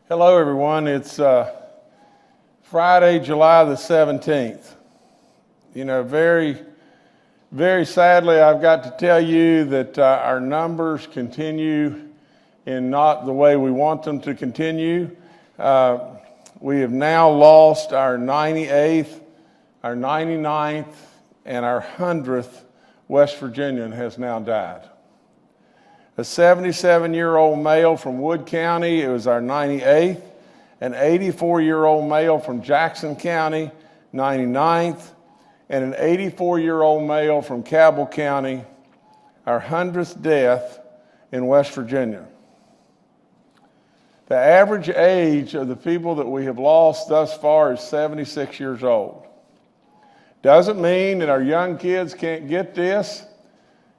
Hello, everyone. It's Friday, July the 17th. Very, very sadly, I've got to tell you that our numbers continue in not the way we want them to continue. We have now lost our 98th, our 99th, and our 100th West Virginian has now died. A 77-year-old male from Wood County, it was our 98th. An 84-year-old male from Jackson County, 99th. And an 84-year-old male from Cabell County, our 100th death in West Virginia. The average age of the people that we have lost thus far is 76 years old. Doesn't mean that our young kids can't get this,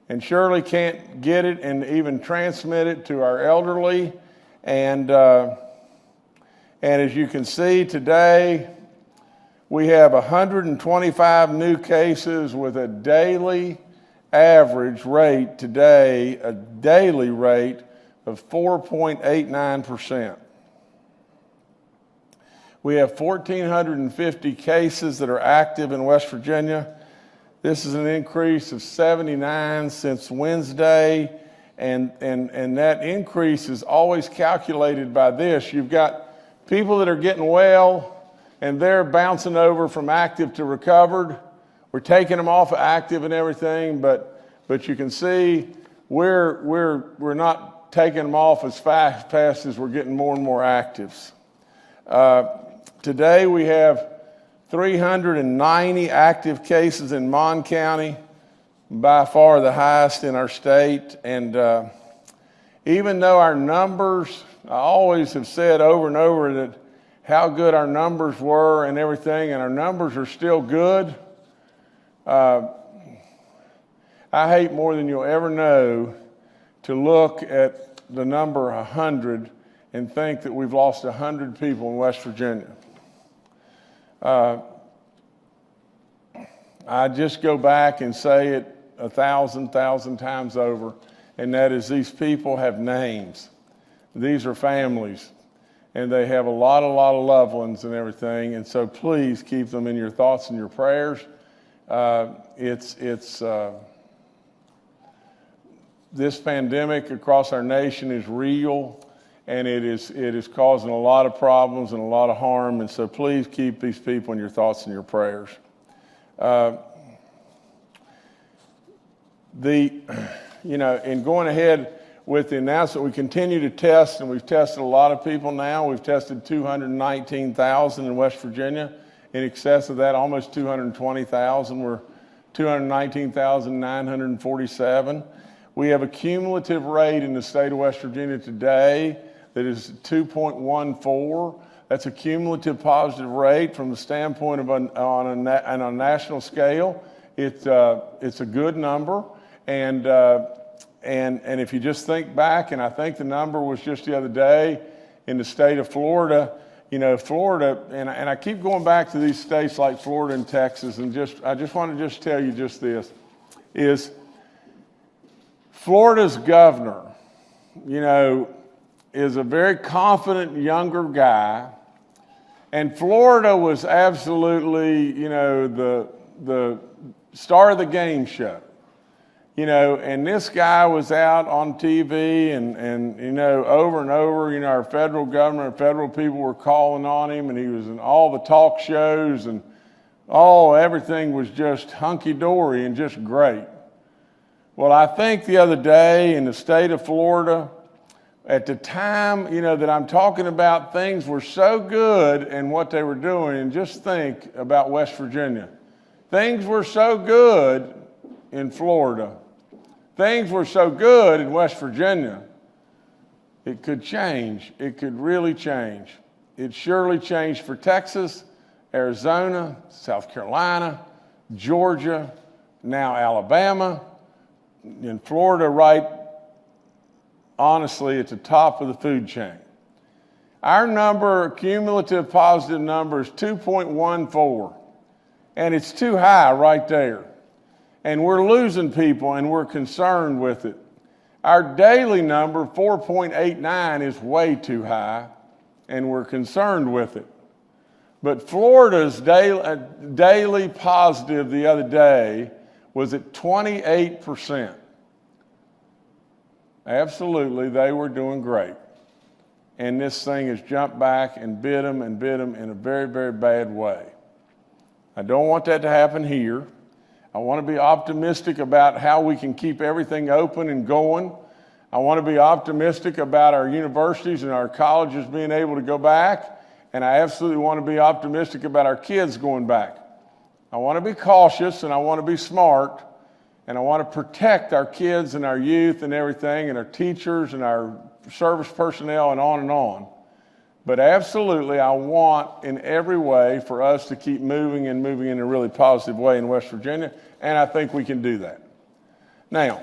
and surely can't get it and even transmit it to our elderly. And as you can see today, we have 125 new cases with a daily average rate today, a daily rate of 4.89%. We have 1,450 cases that are active in West Virginia. This is an increase of 79 since Wednesday, and that increase is always calculated by this. You've got people that are getting well, and they're bouncing over from active to recovered. We're taking them off of active and everything, but you can see we're not taking them off as fast as we're getting more and more actives. Today we have 390 active cases in Mon County, by far the highest in our state. And even though our numbers, I always have said over and over that how good our numbers were and everything, and our numbers are still good. I hate more than you'll ever know to look at the number 100 and think that we've lost 100 people in West Virginia. I just go back and say it 1,000 times over, and that is these people have names. These are families, and they have a lot of loved ones and everything, and so please keep them in your thoughts and your prayers. This pandemic across our nation is real, and it is causing a lot of problems and a lot of harm, and so please keep these people in your thoughts and your prayers. In going ahead with the announcement, we continue to test, and we've tested a lot of people now. We've tested 219,000 in West Virginia. In excess of that, almost 220,000. We're 219,947. We have a cumulative rate in the state of West Virginia today that is 2.14. That's a cumulative positive rate from the standpoint of on a national scale. It's a good number, and if you just think back, and I think the number was just the other day in the state of Florida. Florida, and I keep going back to these states like Florida and Texas, and I just want to tell you just this is Florida's governor, is a very confident younger guy. And Florida was absolutely, the star of the game show. And this guy was out on TV and over and over, our federal government and federal people were calling on him, and he was in all the talk shows, and everything was just hunky-dory and just great. Well, I think the other day in the state of Florida, at the time, that I'm talking about, things were so good in what they were doing, and just think about West Virginia. Things were so good in Florida. Things were so good in West Virginia. It could change. It could really change. It surely changed for Texas, Arizona, South Carolina, Georgia, now Alabama, and Florida right honestly at the top of the food chain. Our cumulative positive number is 2.14, and it's too high right there. And we're losing people, and we're concerned with it. Our daily number, 4.89, is way too high. and we're concerned with it. But Florida's daily positive the other day was at 28%. Absolutely, they were doing great. And this thing has jumped back and bit them in a very, very bad way. I don't want that to happen here. I want to be optimistic about how we can keep everything open and going. I want to be optimistic about our universities and our colleges being able to go back. And I absolutely want to be optimistic about our kids going back. I want to be cautious and I want to be smart. And I want to protect our kids and our youth and everything and our teachers and our service personnel and on and on. But absolutely, I want in every way for us to keep moving in a really positive way in West Virginia, and I think we can do that. Now,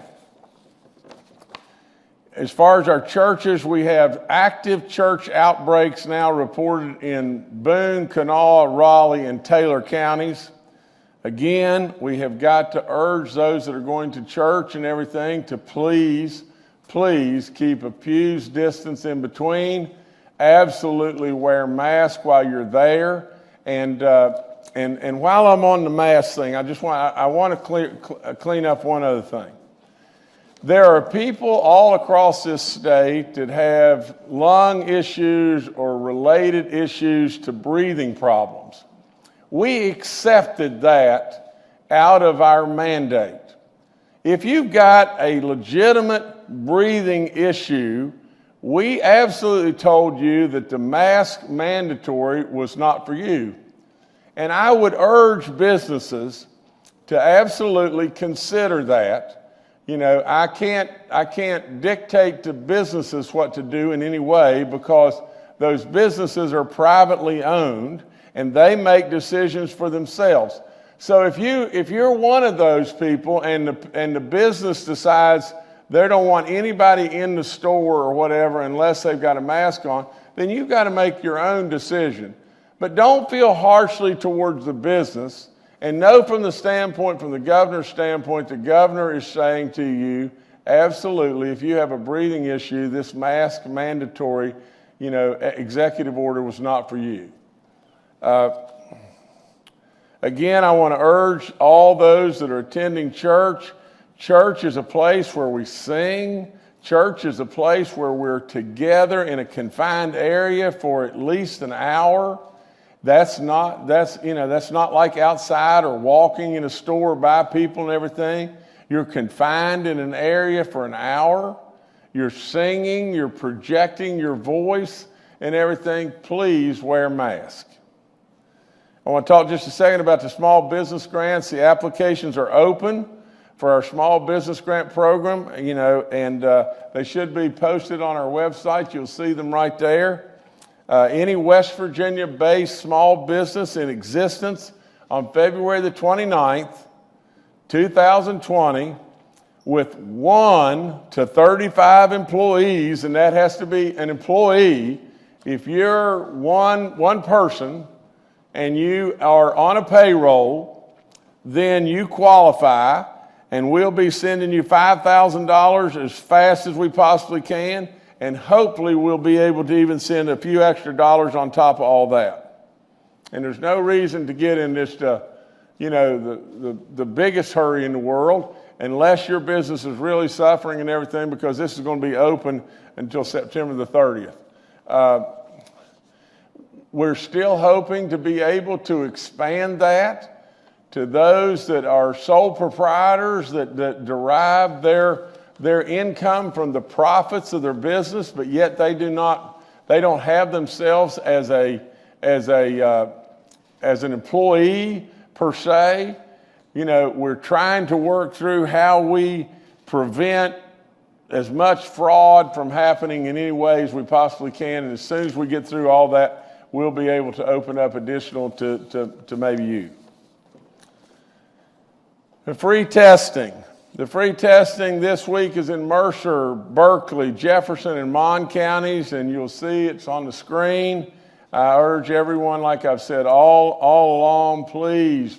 as far as our churches, we have active church outbreaks now reported in Boone, Kanawha, Raleigh, and Taylor counties. Again, we have got to urge those that are going to church and everything to please keep a pew's distance in between. Absolutely wear masks while you're there. And while I'm on the mask thing, I want to clean up one other thing. There are people all across this state that have lung issues or related issues to breathing problems. We accepted that out of our mandate. If you've got a legitimate breathing issue, we absolutely told you that the mask mandatory was not for you. And I would urge businesses to absolutely consider that. You know, I can't dictate to businesses what to do in any way because those businesses are privately owned and they make decisions for themselves. So if you're one of those people and the business decides they don't want anybody in the store or whatever unless they've got a mask on, then you've got to make your own decision. But don't feel harshly towards the business, and know from the governor's standpoint, the governor is saying to you, absolutely, if you have a breathing issue, this mask mandatory, executive order was not for you. Again, I want to urge all those that are attending church. Church is a place where we sing. Church is a place where we're together in a confined area for at least an hour. That's not like outside or walking in a store by people and everything. You're confined in an area for an hour. You're singing, you're projecting your voice and everything. Please wear a mask. I want to talk just a second about the small business grants. The applications are open for our small business grant program, and they should be posted on our website. You'll see them right there. Any West Virginia-based small business in existence on February the 29th, 2020, with 1 to 35 employees, and that has to be an employee. If you're one person and you are on a payroll, then you qualify, and we'll be sending you $5,000 as fast as we possibly can, and hopefully we'll be able to even send a few extra dollars on top of all that. And there's no reason to get in this, the biggest hurry in the world unless your business is really suffering and everything, because this is going to be open until September the 30th. We're still hoping to be able to expand that to those that are sole proprietors that derive their income from the profits of their business, but yet they don't have themselves as an employee per se. We're trying to work through how we prevent as much fraud from happening in any way as we possibly can. And as soon as we get through all that, we'll be able to open up additional to maybe you. The free testing. The free testing this week is in Mercer, Berkeley, Jefferson, and Mon counties, and you'll see it's on the screen. I urge everyone, like I've said all along, please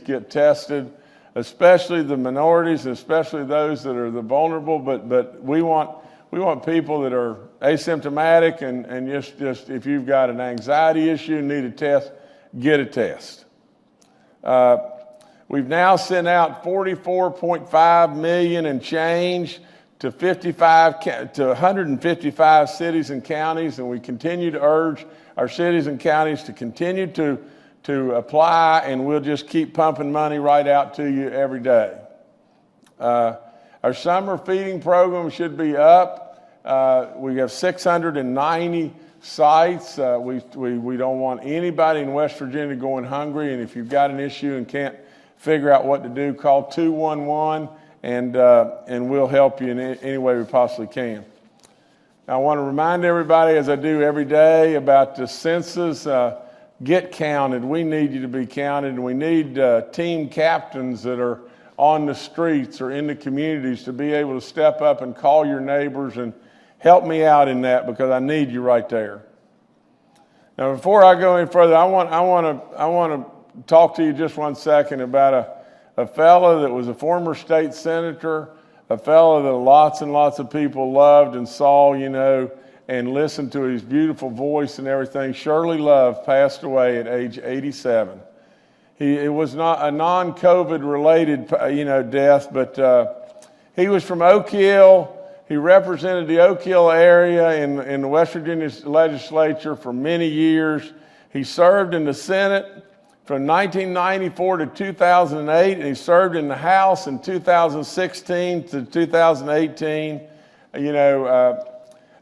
get tested, especially the minorities, especially those that are the vulnerable. But we want want people that are asymptomatic and just if you've got an anxiety issue, need a test, get a test. We've now sent out 44.5 million and change to 155 cities and counties, and we continue to urge our cities and counties to continue to apply, and we'll just keep pumping money right out to you every day. Our summer feeding program should be up. We have 690 sites. We don't want anybody in West Virginia going hungry, and if you've got an issue and can't figure out what to do, call 211, and we'll help you in any way we possibly can. Now, I want to remind everybody, as I do every day, about the census. Get counted. We need you to be counted, and we need team captains that are on the streets or in the communities to be able to step up and call your neighbors and help me out in that, because I need you right there. Now, before I go any further, I want to talk to you just 1 second about a fellow that was a former state senator, a fellow that lots and lots of people loved and saw, and listened to his beautiful voice and everything. Shirley Love passed away at age 87. It was not a non-COVID related, death, but he was from Oak Hill. He represented the Oak Hill area in the West Virginia legislature for many years. He served in the Senate from 1994 to 2008, and he served in the House in 2016 to 2018.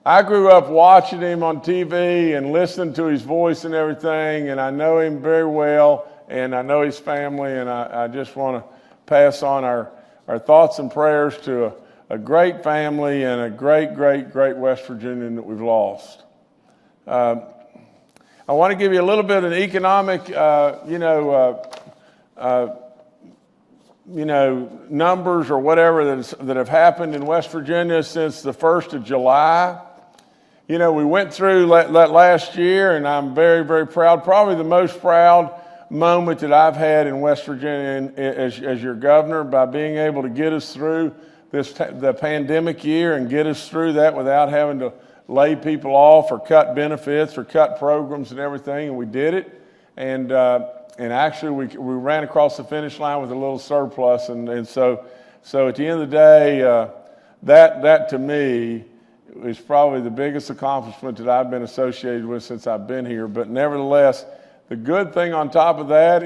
I grew up watching him on TV and listening to his voice and everything, and I know him very well, and I know his family, and I just want to pass on our thoughts and prayers to a great family and a great West Virginian that we've lost. I want to give you a little bit of an economic, numbers or whatever that have happened in West Virginia since the 1st of July. We went through that last year, and I'm very, very proud, probably the most proud moment that I've had in West Virginia as your governor, by being able to get us through the pandemic year and get us through that without having to lay people off or cut benefits or cut programs and everything, and we did it. And actually we ran across the finish line with a little surplus, and so at the end of the day, that to me is probably the biggest accomplishment that I've been associated with since I've been here. But nevertheless, the good thing on top of that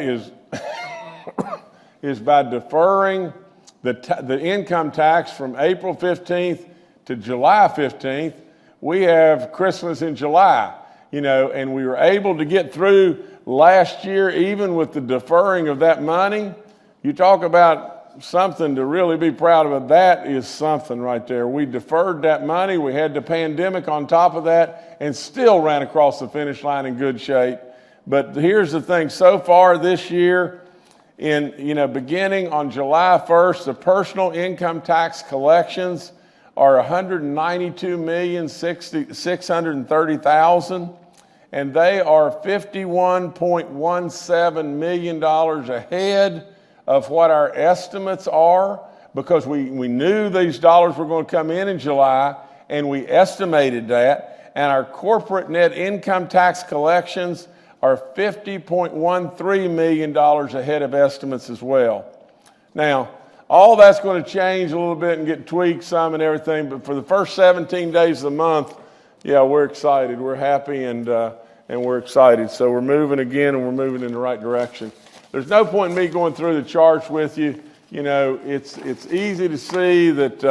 is by deferring the income tax from April 15th to July 15th, we have Christmas in July, and we were able to get through last year even with the deferring of that money. You talk about something to really be proud of. That is something right there. We deferred that money. We had the pandemic on top of that and still ran across the finish line in good shape. But here's the thing. So far this year, beginning on July 1st, the personal income tax collections are $192,630,000, and they are $51.17 million ahead of what our estimates are, because we knew these dollars were going to come in July, and we estimated that. And our corporate net income tax collections are $50.13 million ahead of estimates as well. Now, all that's going to change a little bit and get tweaked some and everything, but for the first 17 days of the month, we're excited. We're happy and we're excited. So we're moving again, and we're moving in the right direction. There's no point in me going through the charts with you. It's easy to see that.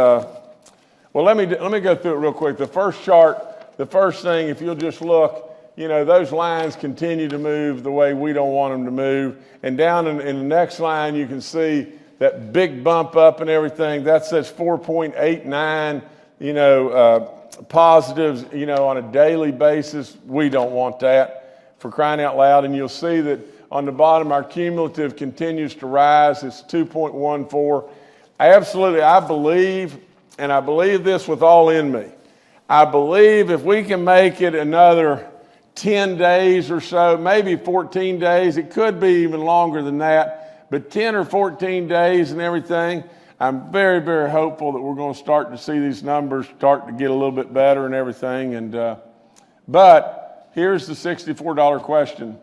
Let me go through it real quick. The first chart, the first thing, if you'll just look, those lines continue to move the way we don't want them to move. And down in the next line, you can see that big bump up and everything. That says 4.89, positives, on a daily basis. We don't want that, for crying out loud. And you'll see that on the bottom, our cumulative continues to rise. It's 2.14. Absolutely, I believe, and I believe this with all in me, I believe if we can make it another 10 days or so, maybe 14 days, it could be even longer than that, but 10 or 14 days and everything, I'm very, very hopeful that we're going to start to see these numbers start to get a little bit better and everything. And but here's the $64 question,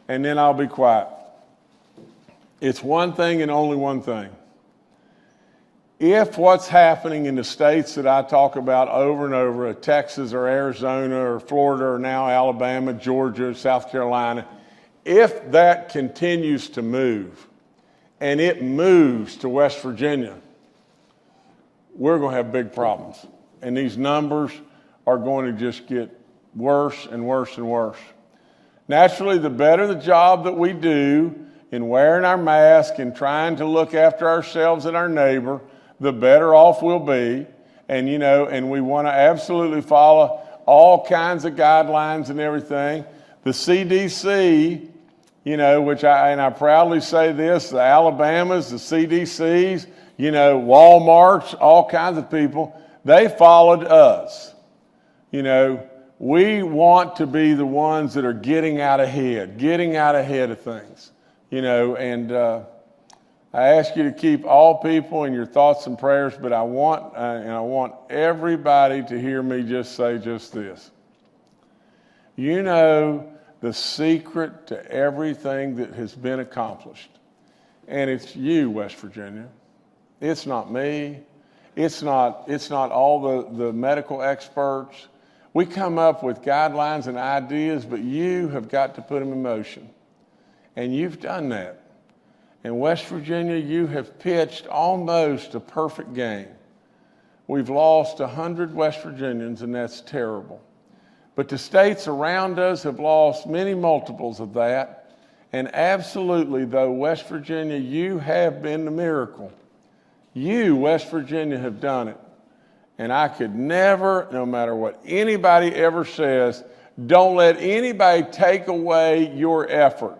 and then I'll be quiet. It's one thing and only one thing. If what's happening in the states that I talk about over and over, Texas or Arizona or Florida or now Alabama, Georgia, South Carolina, if that continues to move and it moves to West Virginia, we're going to have big problems. And these numbers are going to just get worse and worse and worse. Naturally, the better the job that we do in wearing our mask and trying to look after ourselves and our neighbor, the better off we'll be. And, and we want to absolutely follow all kinds of guidelines and everything. The CDC, which I proudly say this, the Alabamas, the CDCs, Walmarts, all kinds of people, they followed us. We want to be the ones that are getting out ahead of things, and I ask you to keep all people in your thoughts and prayers, but I want everybody to hear me just say just this. The secret to everything that has been accomplished, and it's you, West Virginia. It's not me. It's not all the medical experts. We come up with guidelines and ideas, but you have got to put them in motion. And you've done that. In West Virginia, you have pitched almost a perfect game. We've lost 100 West Virginians, and that's terrible. But the states around us have lost many multiples of that. And absolutely, though, West Virginia, you have been the miracle. You, West Virginia, have done it. And I could never, no matter what anybody ever says, don't let anybody take away your effort.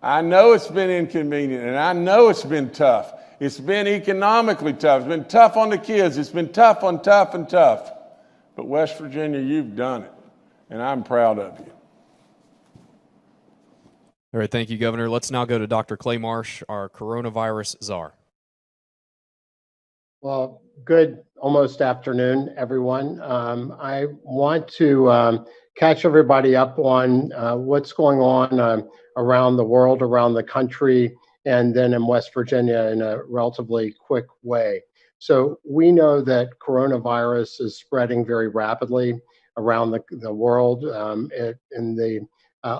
I know it's been inconvenient, and I know it's been tough. It's been economically tough. It's been tough on the kids. It's been tough on tough and tough. But West Virginia, you've done it, and I'm proud of you. All right, thank you, Governor. Let's now go to Dr. Clay Marsh, our coronavirus czar. Well, good almost afternoon, everyone. I want to catch everybody up on what's going on around the world, around the country, and then in West Virginia in a relatively quick way. So we know that coronavirus is spreading very rapidly around the world. In the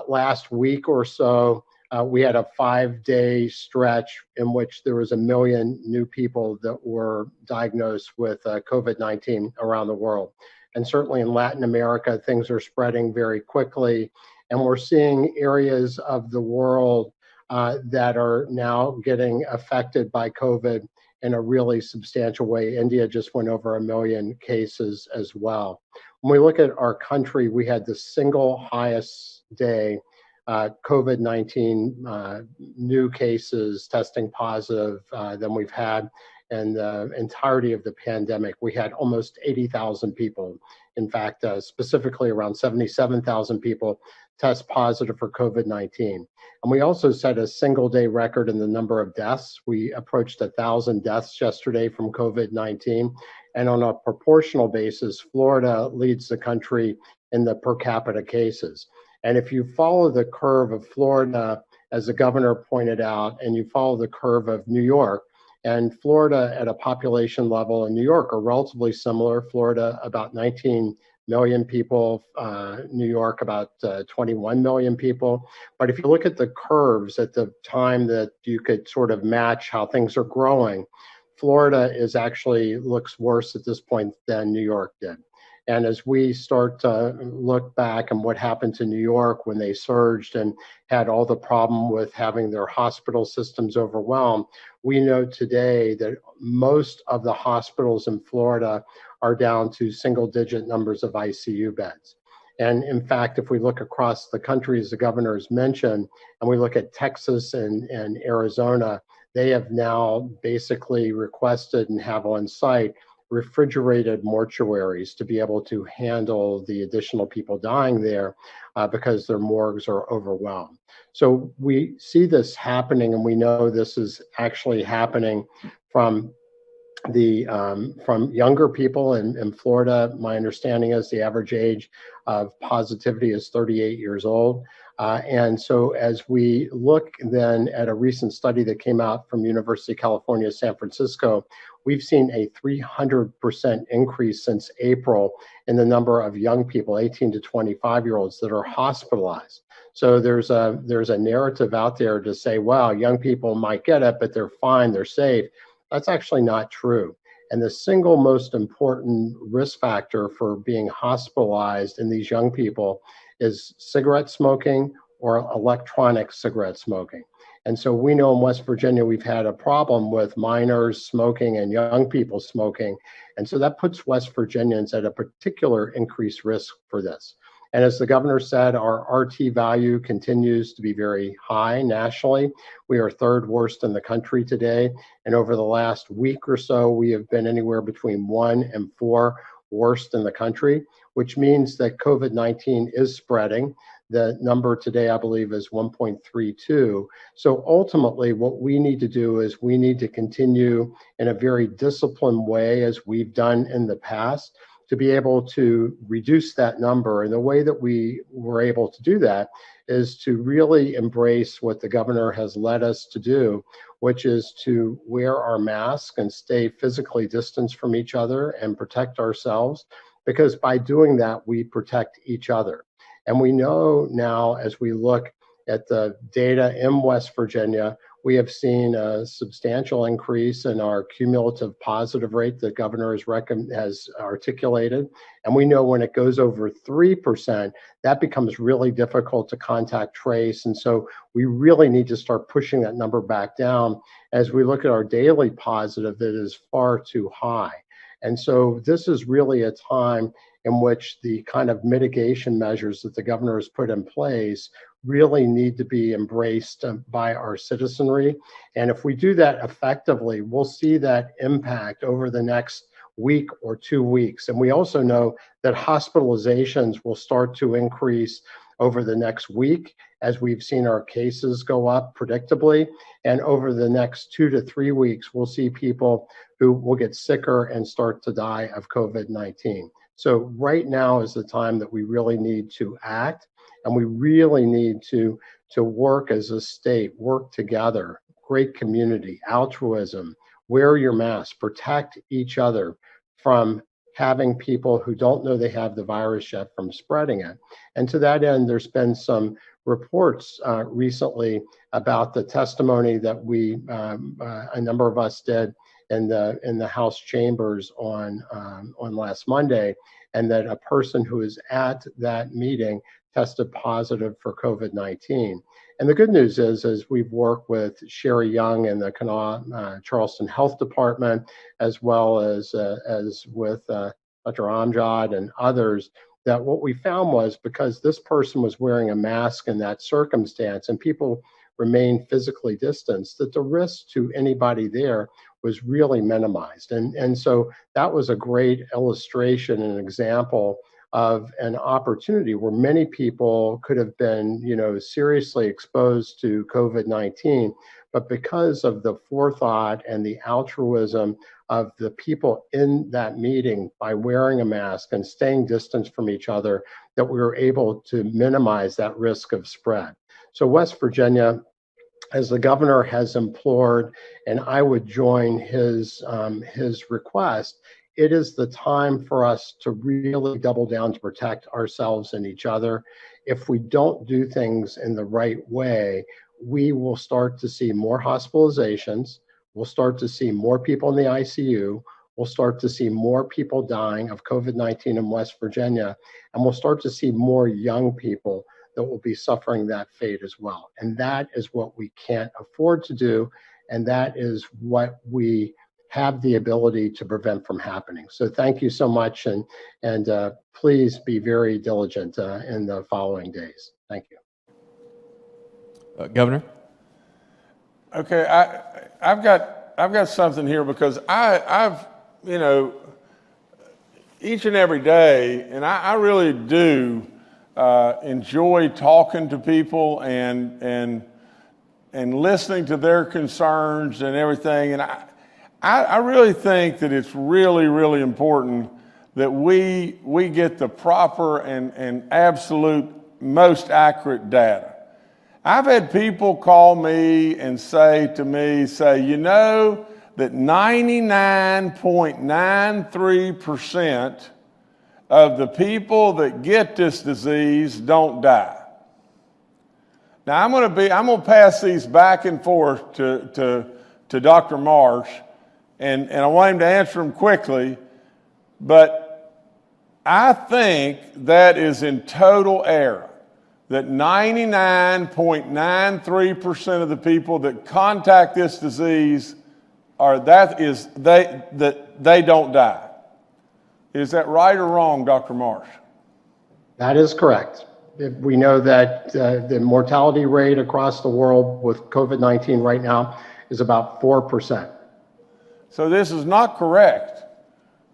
last week or so, we had a 5-day stretch in which there was 1 million new people that were diagnosed with COVID-19 around the world. And certainly in Latin America, things are spreading very quickly. And we're seeing areas of the world that are now getting affected by COVID in a really substantial way. India just went over 1 million cases as well. When we look at our country, we had the single highest day COVID-19 new cases testing positive than we've had in the entirety of the pandemic. We had almost 80,000 people. In fact, specifically around 77,000 people test positive for COVID-19. And we also set a single day record in the number of deaths. We approached 1,000 deaths yesterday from COVID-19. And on a proportional basis, Florida leads the country in the per capita cases. And if you follow the curve of Florida, as the governor pointed out, and you follow the curve of New York, and Florida at a population level and New York are relatively similar. Florida, about 19 million people, New York, about 21 million people. But if you look at the curves at the time that you could sort of match how things are growing, Florida looks worse at this point than New York did. And as we start to look back and what happened to New York when they surged and had all the problem with having their hospital systems overwhelmed, we know today that most of the hospitals in Florida are down to single-digit numbers of ICU beds. And in fact, if we look across the country, as the governor has mentioned, and we look at Texas and Arizona, they have now basically requested and have on site refrigerated mortuaries to be able to handle the additional people dying there because their morgues are overwhelmed. So we see this happening, and we know this is actually happening from from younger people in Florida, my understanding is the average age of positivity is 38 years old. And so as we look then at a recent study that came out from University of California, San Francisco, we've seen a 300% increase since April in the number of young people, 18 to 25-year-olds, that are hospitalized. So there's a narrative out there to say, well, young people might get it, but they're fine, they're safe. That's actually not true. And the single most important risk factor for being hospitalized in these young people is cigarette smoking or electronic cigarette smoking. And so we know in West Virginia, we've had a problem with minors smoking and young people smoking. And so that puts West Virginians at a particular increased risk for this. And as the governor said, our RT value continues to be very high nationally. We are third worst in the country today. And over the last week or so, we have been anywhere between 1 and 4 worst in the country, which means that COVID-19 is spreading. The number today, I believe, is 1.32. So ultimately, what we need to do is we need to continue in a very disciplined way, as we've done in the past, to be able to reduce that number. And the way that we were able to do that is to really embrace what the governor has led us to do, which is to wear our mask and stay physically distanced from each other and protect ourselves, because by doing that, we protect each other. And we know now, as we look at the data in West Virginia, we have seen a substantial increase in our cumulative positive rate the governor has articulated. And we know when it goes over 3%, that becomes really difficult to contact trace. And so we really need to start pushing that number back down. As we look at our daily positive, it is far too high. And so this is really a time in which the kind of mitigation measures that the governor has put in place really need to be embraced by our citizenry. And if we do that effectively, we'll see that impact over the next week or 2 weeks. And we also know that hospitalizations will start to increase over the next week, as we've seen our cases go up predictably. And over the next 2 to 3 weeks, we'll see people who will get sicker and start to die of COVID-19. So right now is the time that we really need to act, and we really need to work as a state, work together, great community, altruism, wear your mask, protect each other from having people who don't know they have the virus yet from spreading it. And to that end, there's been some reports recently about the testimony that a number of us did in the House chambers on last Monday, and that a person who was at that meeting tested positive for COVID-19. And the good news is we've worked with Sherry Young and the Kanawha Charleston Health Department, as well as with Dr. Amjad and others, that what we found was, because this person was wearing a mask in that circumstance and people remained physically distanced, that the risk to anybody there was really minimized. And so that was a great illustration and example of an opportunity where many people could have been, seriously exposed to COVID-19, but because of the forethought and the altruism of the people in that meeting, by wearing a mask and staying distant from each other, that we were able to minimize that risk of spread. So West Virginia, as the governor has implored, and I would join his request, it is the time for us to really double down to protect ourselves and each other. If we don't do things in the right way, we will start to see more hospitalizations. We'll start to see more people in the ICU. We'll start to see more people dying of COVID-19 in West Virginia. And we'll start to see more young people that will be suffering that fate as well. And that is what we can't afford to do. And that is what we have the ability to prevent from happening. So thank you so much. And please be very diligent in the following days. Thank you. Governor? Okay, I've got something here, because I've each and every day, and I really do enjoy talking to people and listening to their concerns and everything. And I really think that it's really, really important that we get the proper and absolute most accurate data. I've had people call me and say to me, you know that 99.93% of the people that get this disease don't die. Now I'm going to pass these back and forth to Dr. Marsh, and I want him to answer them quickly, but I think that is in total error. That 99.93% of the people that contact this disease they don't die. Is that right or wrong, Dr. Marsh? That is correct. We know that the mortality rate across the world with COVID-19 right now is about 4%. So this is not correct.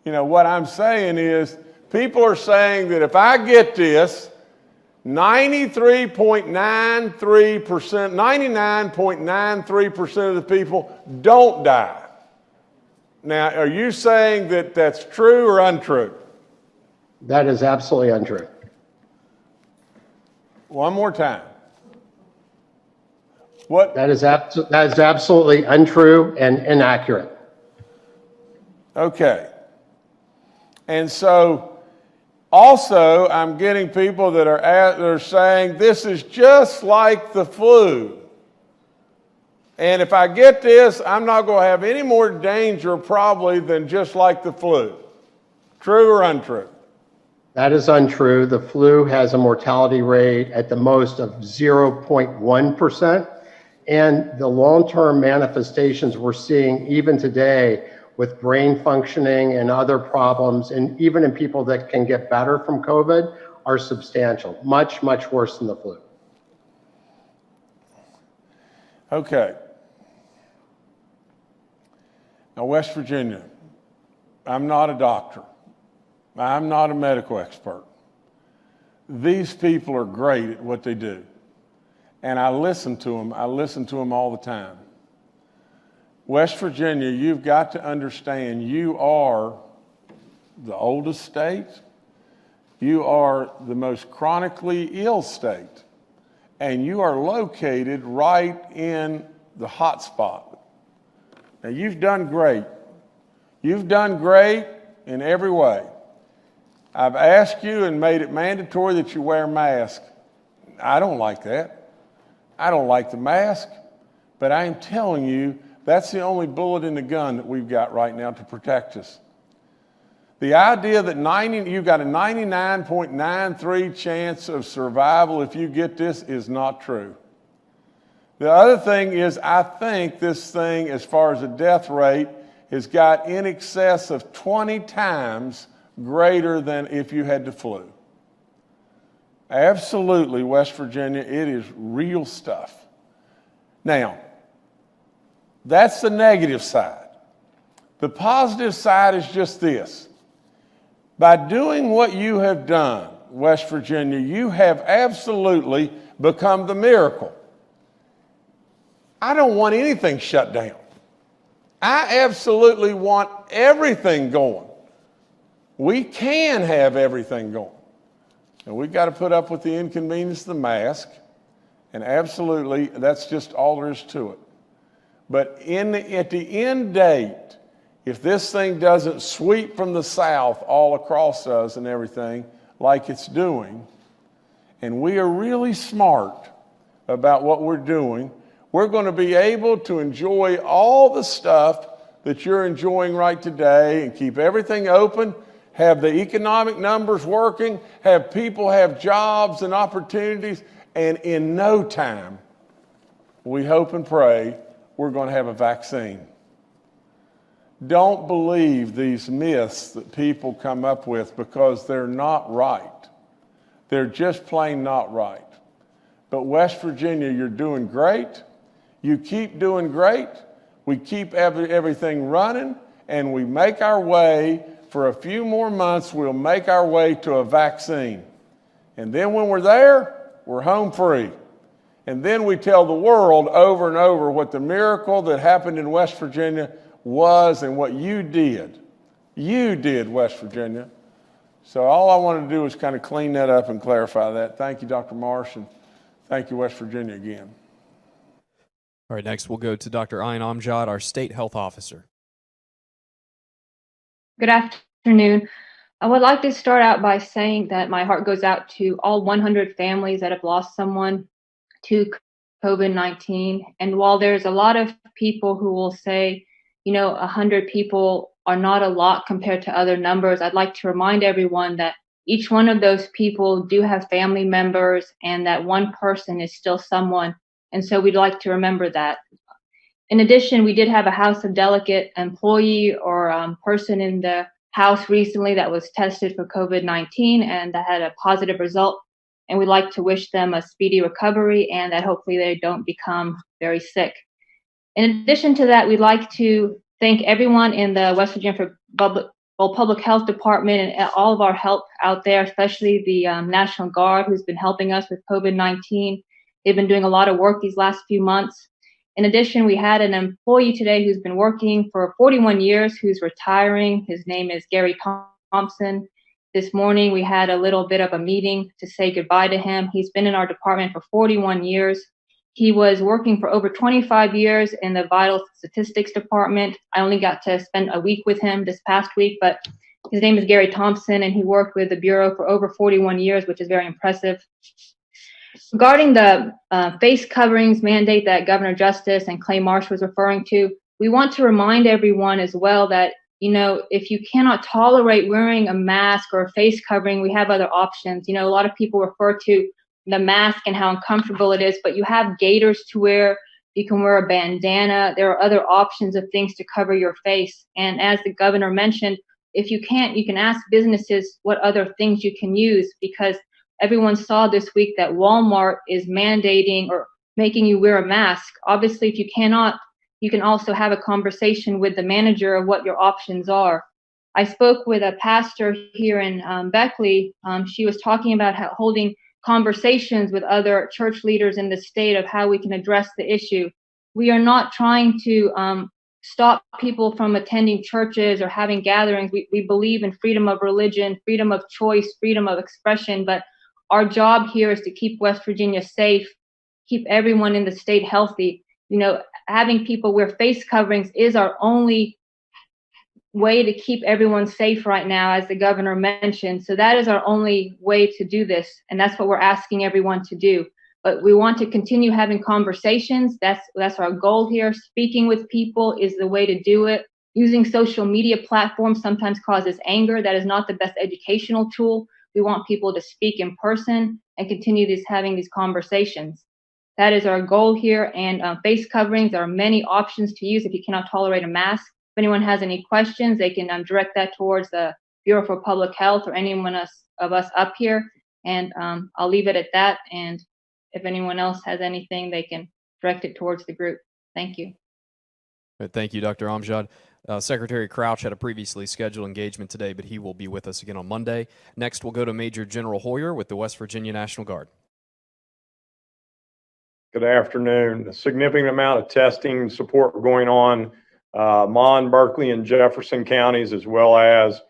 You know, what I'm saying is people are saying that if I get this, 99.93% of the people don't die. Now, are you saying that that's true or untrue? That is absolutely untrue. One more time. What? That is absolutely untrue and inaccurate. Okay. And so also, I'm getting people that are saying this is just like the flu. And if I get this, I'm not going to have any more danger probably than just like the flu. True or untrue? That is untrue. The flu has a mortality rate at the most of 0.1%. And the long-term manifestations we're seeing even today with brain functioning and other problems, and even in people that can get better from COVID, are substantial, much, much worse than the flu. Okay. Now, West Virginia, I'm not a doctor. I'm not a medical expert. These people are great at what they do. And I listen to them. I listen to them all the time. West Virginia, you've got to understand you are the oldest state. You are the most chronically ill state. And you are located right in the hot spot. Now, you've done great. You've done great in every way. I've asked you and made it mandatory that you wear a mask. I don't like that. I don't like the mask. But I am telling you, that's the only bullet in the gun that we've got right now to protect us. The idea that you've got a 99.93 chance of survival if you get this is not true. The other thing is, I think this thing, as far as the death rate, has got in excess of 20 times greater than if you had the flu. Absolutely, West Virginia, it is real stuff. Now, that's the negative side. The positive side is just this. By doing what you have done, West Virginia, you have absolutely become the miracle. I don't want anything shut down. I absolutely want everything going. We can have everything going. And we've got to put up with the inconvenience of the mask. And absolutely, that's just all there is to it. But at the end date, if this thing doesn't sweep from the south all across us and everything like it's doing, and we are really smart about what we're doing, we're going to be able to enjoy all the stuff that you're enjoying right today and keep everything open, have the economic numbers working, have people have jobs and opportunities, and in no time, we hope and pray, we're going to have a vaccine. Don't believe these myths that people come up with because they're not right. They're just plain not right. But West Virginia, you're doing great. You keep doing great. We keep everything running, and we make our way. For a few more months, we'll make our way to a vaccine. And then when we're there, we're home free. And then we tell the world over and over what the miracle that happened in West Virginia was and what you did. You did, West Virginia. So all I wanted to do was kind of clean that up and clarify that. Thank you, Dr. Marsh, and thank you, West Virginia, again. All right, next we'll go to Dr. Ayn Amjad, our state health officer. Good afternoon. I would like to start out by saying that my heart goes out to all 100 families that have lost someone to COVID-19. And while there's a lot of people who will say, 100 people are not a lot compared to other numbers, I'd like to remind everyone that each one of those people do have family members and that one person is still someone. And so we'd like to remember that. In addition, we did have a House of Delegate employee or person in the House recently that was tested for COVID-19 and that had a positive result. And we'd like to wish them a speedy recovery and that hopefully they don't become very sick. In addition to that, we'd like to thank everyone in the West Virginia Public Health Department and all of our help out there, especially the National Guard who's been helping us with COVID-19. They've been doing a lot of work these last few months. In addition, we had an employee today who's been working for 41 years who's retiring. His name is Gary Thompson. This morning, we had a little bit of a meeting to say goodbye to him. He's been in our department for 41 years. He was working for over 25 years in the Vital Statistics Department. I only got to spend a week with him this past week, but his name is Gary Thompson, and he worked with the Bureau for over 41 years, which is very impressive. Regarding the face coverings mandate that Governor Justice and Clay Marsh was referring to, we want to remind everyone as well that, if you cannot tolerate wearing a mask or a face covering, we have other options. A lot of people refer to the mask and how uncomfortable it is, but you have gaiters to wear. You can wear a bandana. There are other options of things to cover your face. And as the governor mentioned, if you can't, you can ask businesses what other things you can use, because everyone saw this week that Walmart is mandating or making you wear a mask. Obviously, if you cannot, you can also have a conversation with the manager of what your options are. I spoke with a pastor here in Beckley. She was talking about holding conversations with other church leaders in the state of how we can address the issue. We are not trying to stop people from attending churches or having gatherings. We believe in freedom of religion, freedom of choice, freedom of expression, but our job here is to keep West Virginia safe, keep everyone in the state healthy. Having people wear face coverings is our only way to keep everyone safe right now, as the governor mentioned. So that is our only way to do this, and that's what we're asking everyone to do. But we want to continue having conversations. That's our goal here. Speaking with people is the way to do it. Using social media platforms sometimes causes anger. That is not the best educational tool. We want people to speak in person and continue having these conversations. That is our goal here. And face coverings, there are many options to use if you cannot tolerate a mask. If anyone has any questions, they can direct that towards the Bureau for Public Health or anyone of us up here. And I'll leave it at that. And if anyone else has anything, they can direct it towards the group. Thank you. Thank you, Dr. Amjad. Secretary Crouch had a previously scheduled engagement today, but he will be with us again on Monday. Next, we'll go to Major General Hoyer with the West Virginia National Guard. Good afternoon. A significant amount of testing support going on Mon, Berkeley, and Jefferson counties, as well as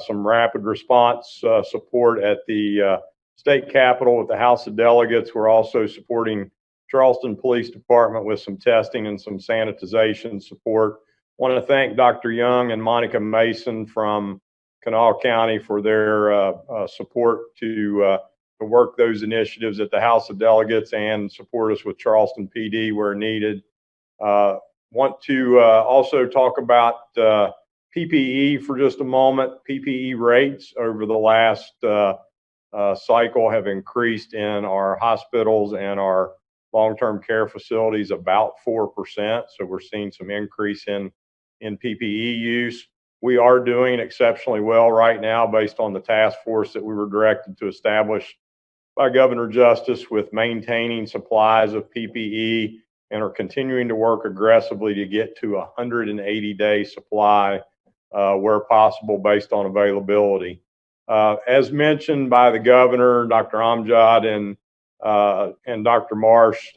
some rapid response support at the state capitol with the House of Delegates. We're also supporting Charleston Police Department with some testing and some sanitization support. I want to thank Dr. Young and Monica Mason from Kanawha County for their support to work those initiatives at the House of Delegates and support us with Charleston PD where needed. Want to also talk about PPE for just a moment. PPE rates over the last cycle have increased in our hospitals and our long-term care facilities about 4%. So we're seeing some increase in PPE use. We are doing exceptionally well right now based on the task force that we were directed to establish by Governor Justice with maintaining supplies of PPE, and are continuing to work aggressively to get to a 180-day supply where possible based on availability. As mentioned by the governor, Dr. Amjad, and Dr. Marsh,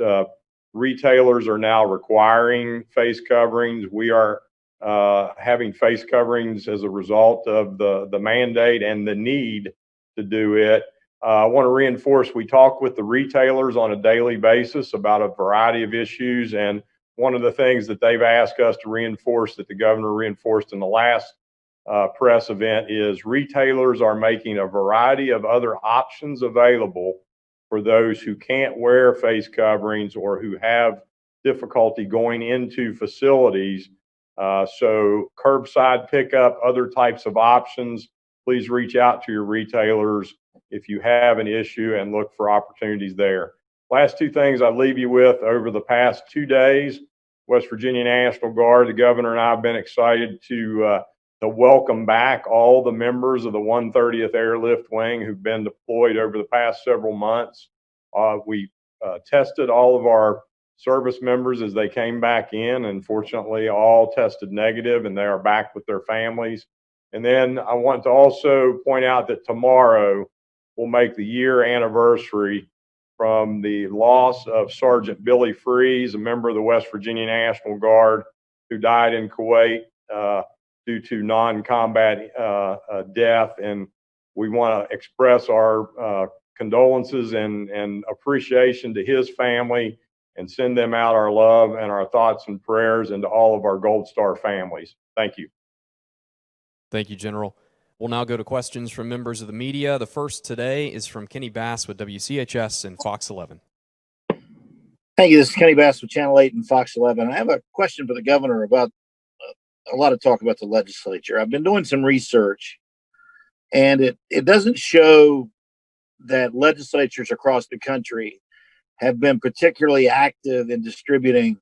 retailers are now requiring face coverings. We are having face coverings as a result of the mandate and the need to do it. I want to reinforce, we talk with the retailers on a daily basis about a variety of issues. And one of the things that they've asked us to reinforce, that the governor reinforced in the last press event, is retailers are making a variety of other options available for those who can't wear face coverings or who have difficulty going into facilities. So curbside pickup, other types of options. Please reach out to your retailers if you have an issue and look for opportunities there. Last two things I leave you with: over the past 2 days, West Virginia National Guard, the governor and I have been excited to welcome back all the members of the 130th Airlift Wing who've been deployed over the past several months. We tested all of our service members as they came back in, and fortunately all tested negative, and they are back with their families. And then I want to also point out that tomorrow will make the year anniversary from the loss of Sergeant Billy Freeze, a member of the West Virginia National Guard, who died in Kuwait due to non-combat death. And we want to express our condolences and appreciation to his family, and send them out our love and our thoughts and prayers, and to all of our Gold Star families. Thank you. Thank you, General. We'll now go to questions from members of the media. The first today is from Kenny Bass with WCHS and Fox 11. Thank you. This is Kenny Bass with Channel 8 and Fox 11. I have a question for the governor about a lot of talk about the legislature. I've been doing some research, and it doesn't show that legislatures across the country have been particularly active in distributing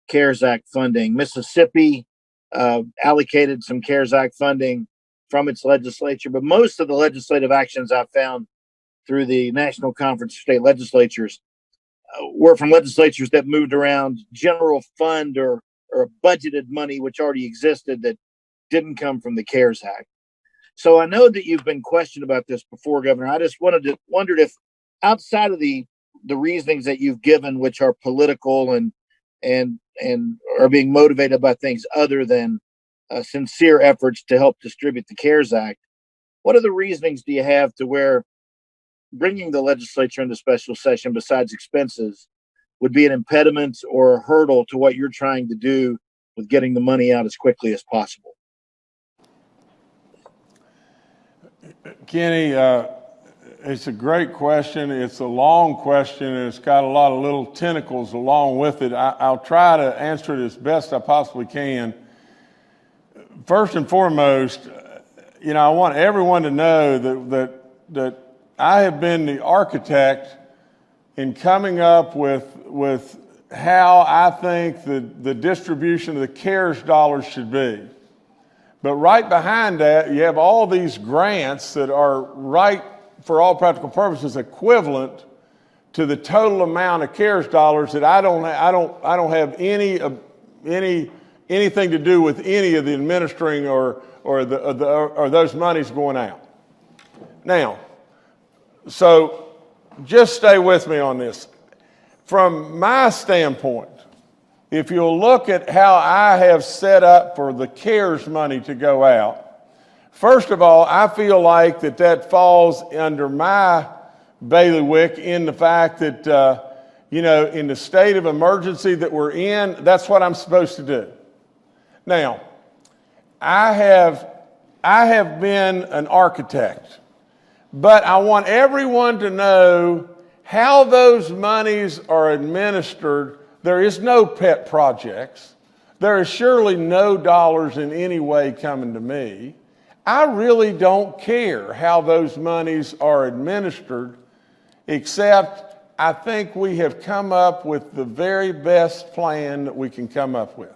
CARES Act funding. Mississippi allocated some CARES Act funding from its legislature, but most of the legislative actions I've found through the National Conference of State Legislatures were from legislatures that moved around general fund or budgeted money which already existed that didn't come from the CARES Act. So I know that you've been questioned about this before, Governor. I just wondered if, outside of the reasonings that you've given, which are political and are being motivated by things other than sincere efforts to help distribute the CARES Act, what other reasonings do you have to where bringing the legislature into special session, besides expenses, would be an impediment or a hurdle to what you're trying to do with getting the money out as quickly as possible? Kenny, it's a great question. It's a long question, and it's got a lot of little tentacles along with it. I'll try to answer it as best I possibly can. First and foremost, I want everyone to know that I have been the architect in coming up with how I think the distribution of the CARES dollars should be. But right behind that, you have all these grants that are, right, for all practical purposes, equivalent to the total amount of CARES dollars that I don't have anything to do with any of the administering or those monies going out. Now, so just stay with me on this. From my standpoint, if you'll look at how I have set up for the CARES money to go out, first of all, I feel like that falls under my bailiwick in the fact that, in the state of emergency that we're in, that's what I'm supposed to do. Now, I have been an architect, but I want everyone to know how those monies are administered. There is no pet projects. There is surely no dollars in any way coming to me. I really don't care how those monies are administered, except I think we have come up with the very best plan that we can come up with.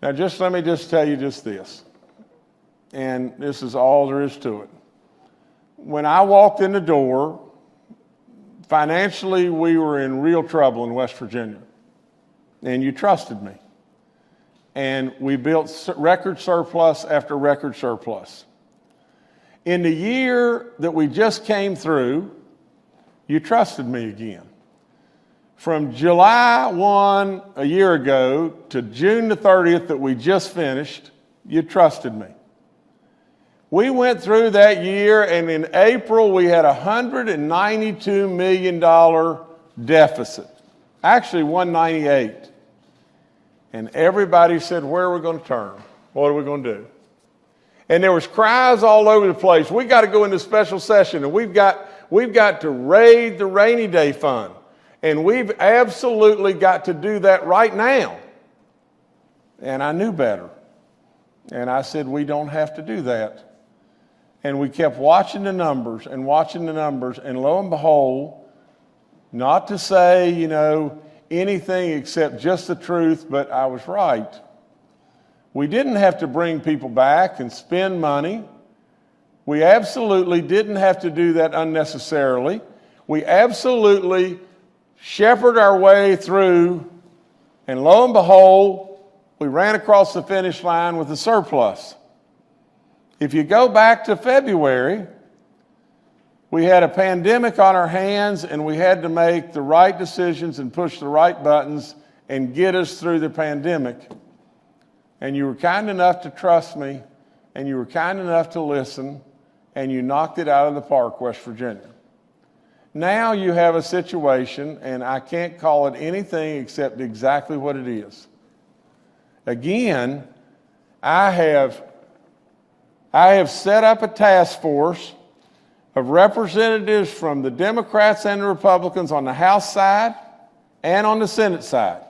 Now, let me tell you this, and this is all there is to it. When I walked in the door, financially, we were in real trouble in West Virginia, and you trusted me. And we built record surplus after record surplus. In the year that we just came through, you trusted me again. from July 1 a year ago to June the 30th that we just finished, you trusted me. We went through that year, and in April we had a $192 million deficit. Actually, 198. And everybody said, where are we going to turn? What are we going to do? And there was cries all over the place. We got to go into special session, and we've got to raid the rainy day fund. And we've absolutely got to do that right now. And I knew better. And I said, we don't have to do that. And we kept watching the numbers, and lo and behold, not to say, anything except just the truth, but I was right. We didn't have to bring people back and spend money. We absolutely didn't have to do that unnecessarily. We absolutely shepherded our way through, and lo and behold, we ran across the finish line with a surplus. If you go back to February, we had a pandemic on our hands, and we had to make the right decisions and push the right buttons and get us through the pandemic. And you were kind enough to trust me, and you were kind enough to listen, and you knocked it out of the park, West Virginia. Now you have a situation, and I can't call it anything except exactly what it is. Again, I have set up a task force of representatives from the Democrats and the Republicans on the House side and on the Senate side.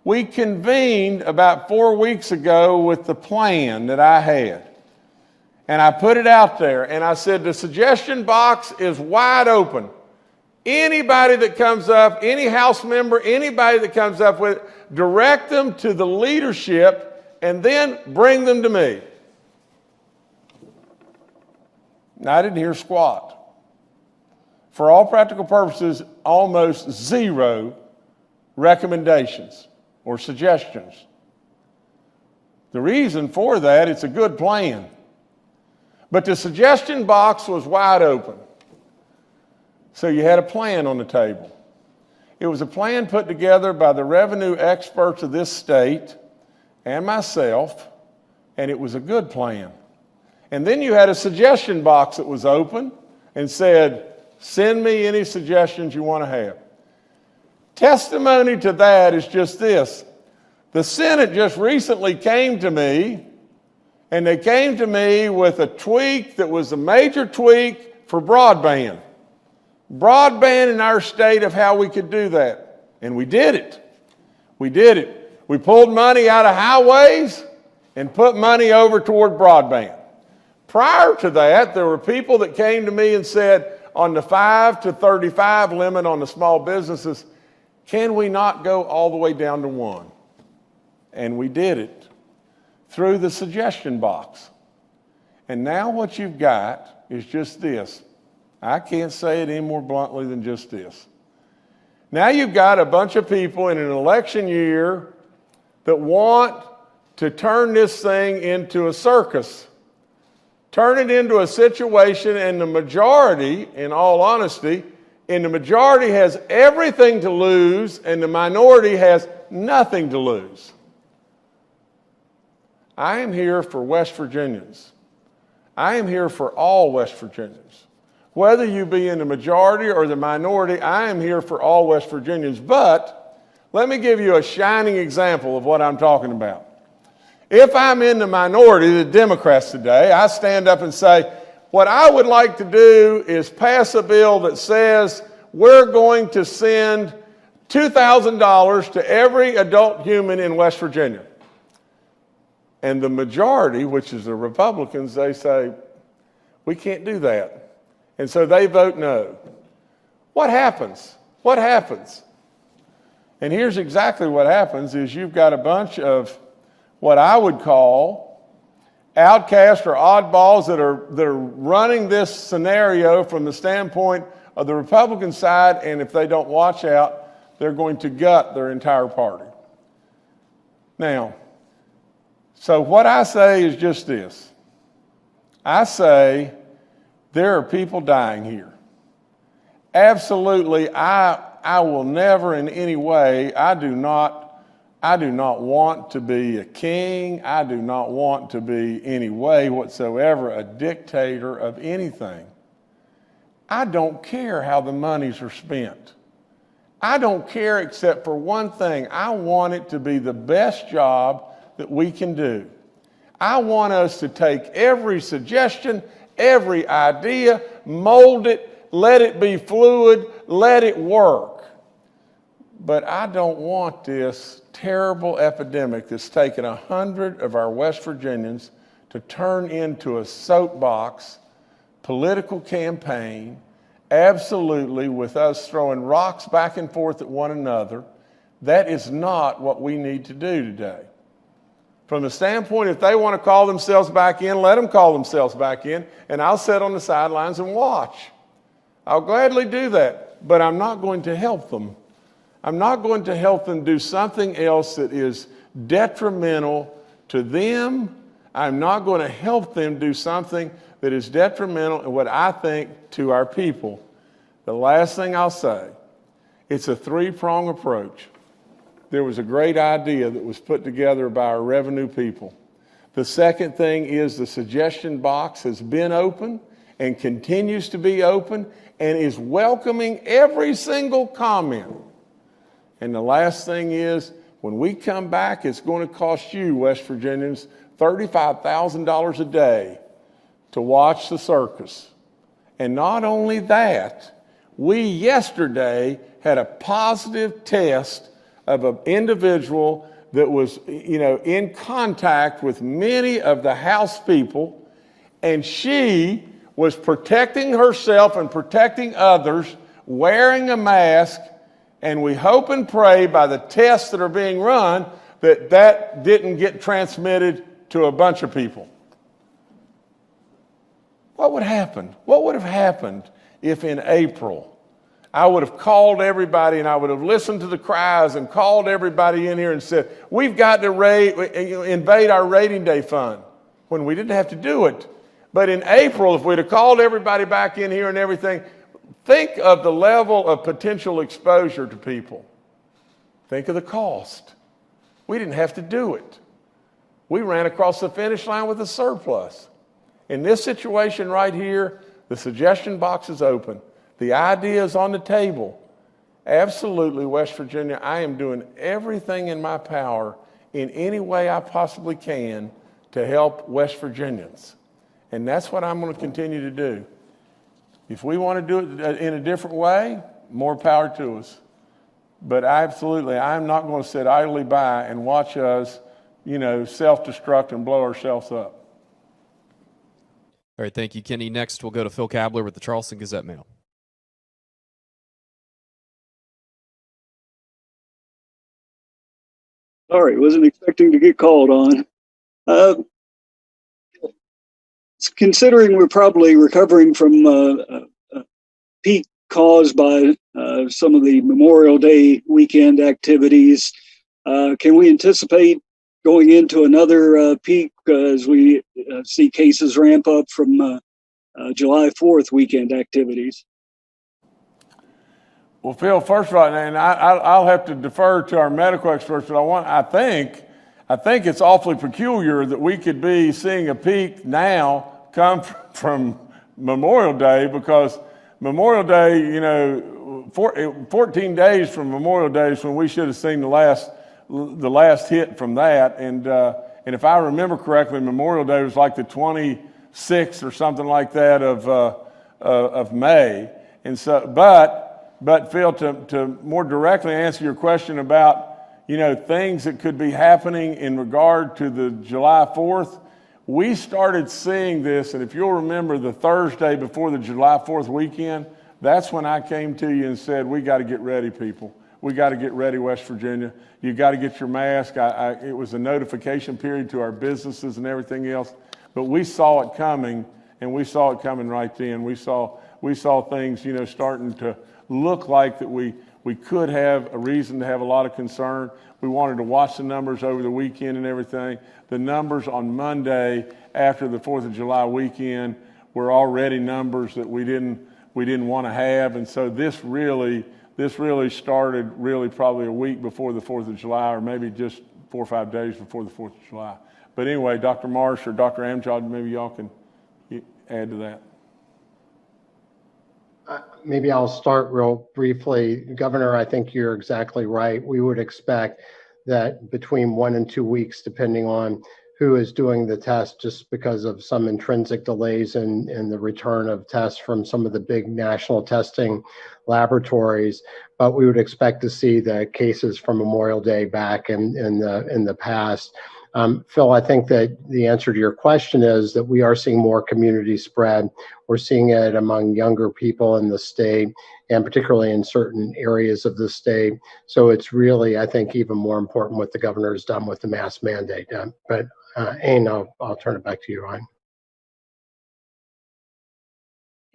We convened about 4 weeks ago with the plan that I had. And I put it out there, and I said, the suggestion box is wide open. Anybody that comes up, any House member, anybody that comes up with it, direct them to the leadership and then bring them to me. And I didn't hear squat. For all practical purposes, almost zero recommendations or suggestions. The reason for that, it's a good plan. But the suggestion box was wide open. So you had a plan on the table. It was a plan put together by the revenue experts of this state and myself, and it was a good plan. And then you had a suggestion box that was open and said, send me any suggestions you want to have. Testimony to that is just this. The Senate just recently came to me, and they came to me with a tweak that was a major tweak for broadband. Broadband in our state of how we could do that. And we did it. We did it. We pulled money out of highways and put money over toward broadband. Prior to that, there were people that came to me and said, on the 5 to 35 limit on the small businesses, can we not go all the way down to 1? And we did it through the suggestion box. And now what you've got is just this. I can't say it any more bluntly than just this. Now you've got a bunch of people in an election year that want to turn this thing into a circus. Turn it into a situation, and the majority, in all honesty, the majority has everything to lose, and the minority has nothing to lose. I am here for West Virginians. I am here for all West Virginians. Whether you be in the majority or the minority, I am here for all West Virginians. But let me give you a shining example of what I'm talking about. If I'm in the minority, the Democrats today, I stand up and say, what I would like to do is pass a bill that says we're going to send $2,000 to every adult human in West Virginia. And the majority, which is the Republicans, they say, we can't do that. And so they vote no. What happens? What happens? And here's exactly what happens is you've got a bunch of what I would call outcasts or oddballs that are running this scenario from the standpoint of the Republican side, and if they don't watch out, they're going to gut their entire party. Now, so what I say is just this. I say there are people dying here. Absolutely, I I will never in any way, I do not want to be a king. I do not want to be any way whatsoever a dictator of anything. I don't care how the monies are spent. I don't care except for one thing. I want it to be the best job that we can do. I want us to take every suggestion, every idea, mold it, let it be fluid, let it work. But I don't want this terrible epidemic that's taken 100 of our West Virginians to turn into a soapbox political campaign, absolutely, with us throwing rocks back and forth at one another. That is not what we need to do today. From the standpoint, if they want to call themselves back in, let them call themselves back in, and I'll sit on the sidelines and watch. I'll gladly do that, but I'm not going to help them. I'm not going to help them do something else that is detrimental to them. I'm not going to help them do something that is detrimental and what I think to our people. The last thing I'll say, it's a three-prong approach. There was a great idea that was put together by our revenue people. The second thing is the suggestion box has been open and continues to be open and is welcoming every single comment. And the last thing is, when we come back, it's going to cost you, West Virginians, $35,000 a day to watch the circus. And not only that, we yesterday had a positive test of an individual that was, in contact with many of the house people, and she was protecting herself and protecting others, wearing a mask, and we hope and pray by the tests that are being run that didn't get transmitted to a bunch of people. What would happen? What would have happened if in April I would have called everybody and I would have listened to the cries and called everybody in here and said, we've got to invade our rating day fund, when we didn't have to do it. But in April, if we'd have called everybody back in here and everything, think of the level of potential exposure to people. Think of the cost. We didn't have to do it. We ran across the finish line with a surplus. In this situation right here, the suggestion box is open. The idea is on the table. Absolutely, West Virginia, I am doing everything in my power in any way I possibly can to help West Virginians. And that's what I'm going to continue to do. If we want to do it in a different way, more power to us. But I'm not going to sit idly by and watch us, self-destruct and blow ourselves up. All right, thank you, Kenny. Next, we'll go to Phil Kabler with the Charleston Gazette-Mail. Sorry, wasn't expecting to get called on. Considering we're probably recovering from a peak caused by some of the Memorial Day weekend activities, can we anticipate going into another peak as we see cases ramp up from July 4th weekend activities? Well, Phil, first of all, and I'll have to defer to our medical experts, but I think it's awfully peculiar that we could be seeing a peak now come from Memorial Day, because Memorial Day, 14 days from Memorial Day is when we should have seen the last hit from that. And if I remember correctly, Memorial Day was like the 26th or something like that of May. And so, but Phil, to more directly answer your question about, things that could be happening in regard to the July 4th, we started seeing this, and if you'll remember the Thursday before the July 4th weekend, that's when I came to you and said, we got to get ready, people. We got to get ready, West Virginia. You got to get your mask. It was a notification period to our businesses and everything else, but we saw it coming, and we saw it coming right then. We saw things, starting to look like that we could have a reason to have a lot of concern. We wanted to watch the numbers over the weekend and everything. The numbers on Monday after the 4th of July weekend were already numbers that we didn't want to have. And so this this really started really probably a week before the 4th of July, or maybe just 4 or 5 days before the 4th of July. But anyway, Dr. Marsh or Dr. Amjad, maybe y'all can add to that. Maybe I'll start real briefly. Governor, I think you're exactly right. We would expect that between 1 and 2 weeks, depending on who is doing the test, just because of some intrinsic delays in the return of tests from some of the big national testing laboratories. But we would expect to see the cases from Memorial Day back in the past. Phil, I think that the answer to your question is that we are seeing more community spread. We're seeing it among younger people in the state, and particularly in certain areas of the state. So it's really, I think, even more important what the governor has done with the mask mandate. But Ain, I'll turn it back to you, Ryan.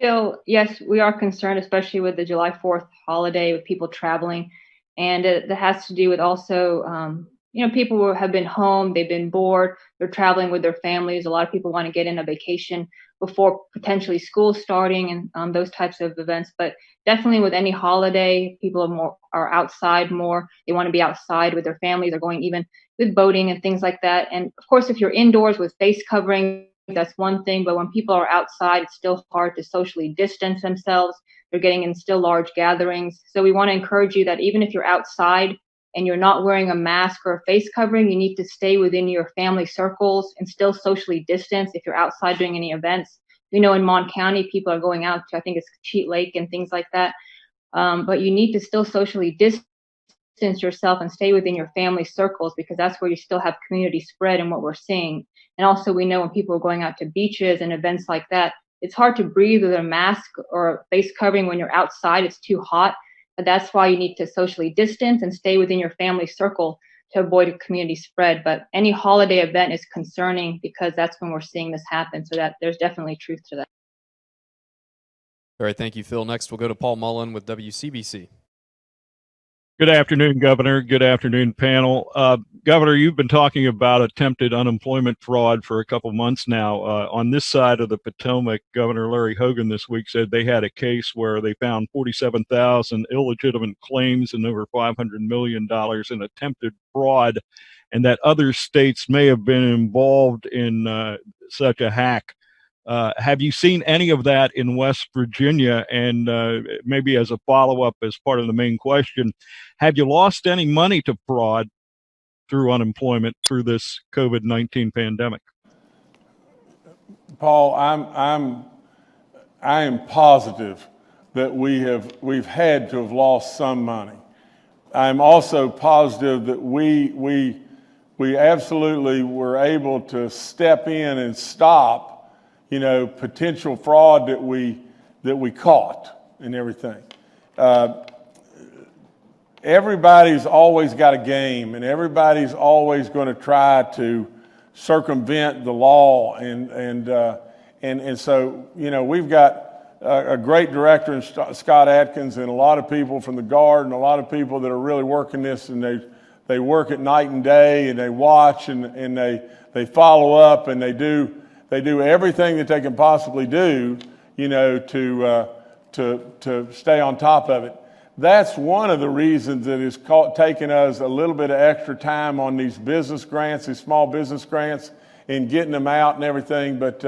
Phil, yes, we are concerned, especially with the July 4th holiday, with people traveling. And that has to do with also, people who have been home, they've been bored, they're traveling with their families. A lot of people want to get in a vacation before potentially school starting and those types of events. But definitely with any holiday, people are outside more. They want to be outside with their families. They're going even with boating and things like that. And of course, if you're indoors with face covering, that's one thing. But when people are outside, it's still hard to socially distance themselves. They're getting in still large gatherings. So we want to encourage you that even if you're outside and you're not wearing a mask or a face covering, you need to stay within your family circles and still socially distance if you're outside doing any events. We know in Mon County, people are going out to, I think it's Cheat Lake and things like that. But you need to still socially distance yourself and stay within your family circles, because that's where you still have community spread and what we're seeing. And also we know when people are going out to beaches and events like that, it's hard to breathe with a mask or a face covering when you're outside. It's too hot. But that's why you need to socially distance and stay within your family circle to avoid a community spread. But any holiday event is concerning because that's when we're seeing this happen. So that there's definitely truth to that. All right, thank you, Phil. Next, we'll go to Paul Mullen with WCBC. Good afternoon, Governor. Good afternoon, panel. Governor, you've been talking about attempted unemployment fraud for a couple months now. On this side of the Potomac, Governor Larry Hogan this week said they had a case where they found 47,000 illegitimate claims and over $500 million in attempted fraud, and that other states may have been involved in such a hack. Have you seen any of that in West Virginia? And maybe as a follow-up, as part of the main question, have you lost any money to fraud through unemployment through this COVID-19 pandemic? Paul, I am positive that we've had to have lost some money. I'm also positive that we absolutely were able to step in and stop potential fraud that we caught and everything. Everybody's always got a game, and everybody's always going to try to circumvent the law, and so we've got a great director in Scott Atkins, and a lot of people from the Guard, and a lot of people that are really working this, and they work at night and day, and they watch, and they follow up, and they do everything that they can possibly do, to stay on top of it. That's one of the reasons that it's taken us a little bit of extra time on these business grants, these small business grants, and getting them out and everything. But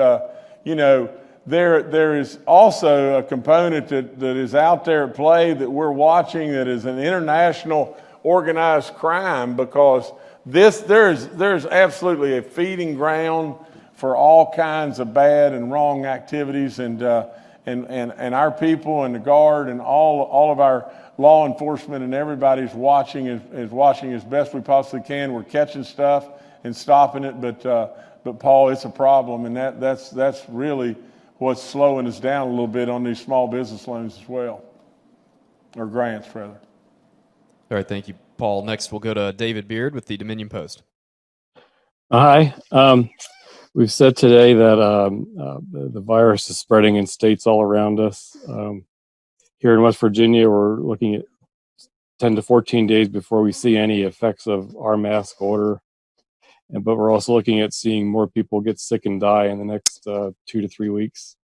there is also a component that is out there at play that we're watching that is an international organized crime, because there's absolutely a feeding ground for all kinds of bad and wrong activities, and our people and the Guard and all of our law enforcement and everybody's watching as best we possibly can. We're catching stuff and stopping it, but Paul, it's a problem, and that's really what's slowing us down a little bit on these small business loans as well, or grants rather. All right, thank you, Paul. Next, we'll go to David Beard with the Dominion Post. Hi. We've said today that the virus is spreading in states all around us. Here in West Virginia, we're looking at 10 to 14 days before we see any effects of our mask order. But we're also looking at seeing more people get sick and die in the next 2 to 3 weeks.